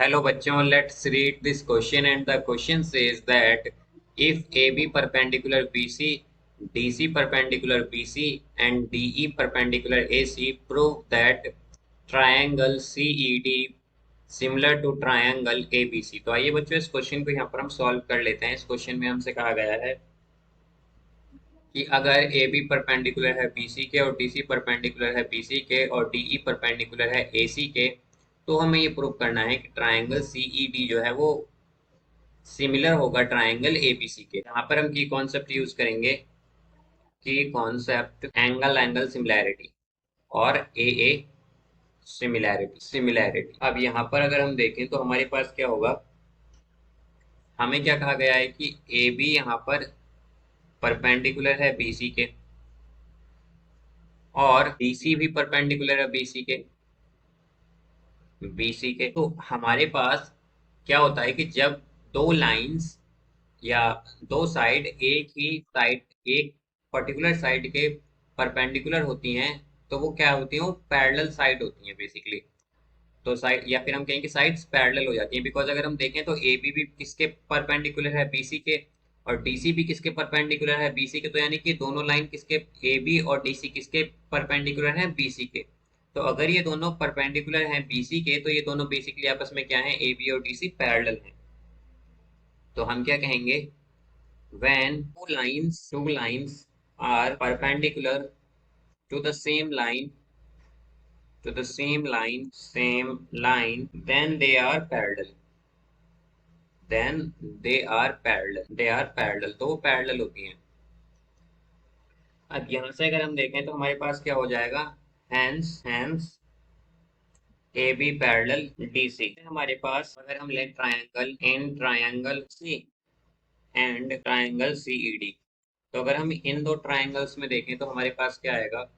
Hello bachon, let's read this question and the question says that if AB perpendicular BC, DC perpendicular BC and DE perpendicular AC, prove that triangle CED similar to triangle ABC। तो आइए बच्चों इस question को यहाँ पर हम solve कर लेते हैं। इस क्वेश्चन में हमसे कहा गया है कि अगर ए बी परपेंडिकुलर है बीसी के और डीसी परपेंडिकुलर है बीसी के और डीई परपेंडिकुलर है एसी के, तो हमें ये प्रूव करना है कि ट्राइंगल सीईडी जो है वो सिमिलर होगा ट्राइंगल एबीसी के। यहाँ पर हम की कॉन्सेप्ट यूज करेंगे की कॉन्सेप्ट एंगल एंगल सिमिलैरिटी और ए सिमिलैरिटी। अब यहाँ पर अगर हम देखें तो हमारे पास क्या होगा, हमें क्या कहा गया है कि ए बी यहाँ पर परपेंडिकुलर है बीसी के और डीसी भी परपेंडिकुलर है बीसी के। तो हमारे पास क्या होता है कि जब दो लाइंस या दो साइड एक पर्टिकुलर साइड के परपेंडिकुलर होती हैं, तो वो क्या होती हैं, वो पैरेलल साइड होती हैं बेसिकली। तो साइड या फिर हम कहें कि साइड्स पैरेलल हो जाती हैं, बिकॉज अगर हम देखें तो ए बी भी किसके परपेंडिकुलर है बीसी के और डीसी भी किसके परपेंडिकुलर है बीसी के। तो यानी कि दोनों लाइन किसके, ए बी और डीसी किसके परपेंडिकुलर हैं, बीसी के। तो अगर ये दोनों परपेंडिकुलर हैं बीसी के, तो ये दोनों बेसिकली आपस में क्या है, ए बी और डीसी पैरेलल हैं। तो हम क्या कहेंगे, when two lines are perpendicular to the same line, then they are parallel, तो वो पैरेलल होती हैं। अब यहां से अगर हम देखें तो हमारे पास क्या हो जाएगा, hence A B parallel D C. हमारे पास अगर हम लें triangle C and triangle CED, तो अगर हम इन दो ट्रायंगल्स में देखें तो हमारे पास क्या आएगा,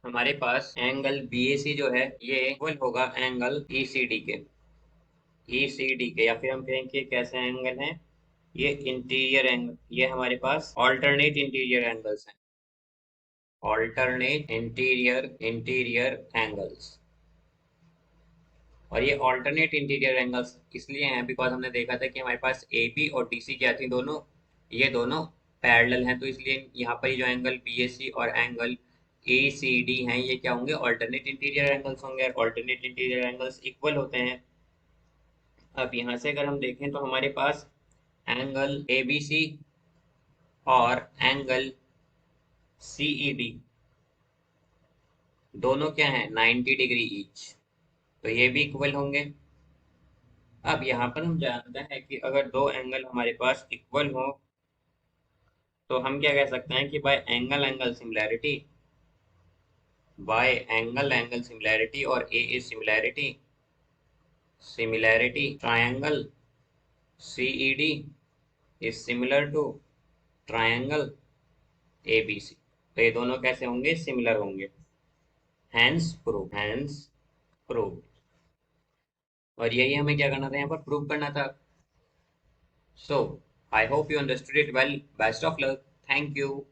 हमारे पास एंगल BAC जो है ये इक्वल होगा एंगल ECD के, या फिर हम कहें कि कैसे एंगल है, ये इंटीरियर एंगल, ये हमारे पास ऑल्टरनेट इंटीरियर एंगल्स हैं, ऑल्टरनेट इंटीरियर एंगल्स। और ये ऑल्टरनेट इंटीरियर एंगल्स इसलिए हैं बिकॉज हमने देखा था कि हमारे पास AB और DC क्या थी, दोनों ये दोनों पैरेलल हैं। तो इसलिए यहाँ पर जो एंगल BAC और एंगल ACD हैं ये क्या होंगे, ऑल्टरनेट इंटीरियर एंगल्स होंगे। ऑल्टरनेट इंटीरियर एंगल्स इक्वल होते हैं। अब यहाँ से अगर हम देखें तो हमारे पास एंगल ABC और एंगल CED दोनों क्या हैं, 90 डिग्री ईच, तो ये भी इक्वल होंगे। अब यहाँ पर हम जानते हैं कि अगर दो एंगल हमारे पास इक्वल हो तो हम क्या कह सकते हैं कि बाय एंगल एंगल सिमिलैरिटी और A is similarity triangle CED is similar to triangle ABC। तो ये दोनों कैसे होंगे, सिमिलर होंगे। Hence proved. और यही हमें क्या करना था, यहाँ पर प्रूव करना था। So I hope you understood it well. Best of luck. Thank you.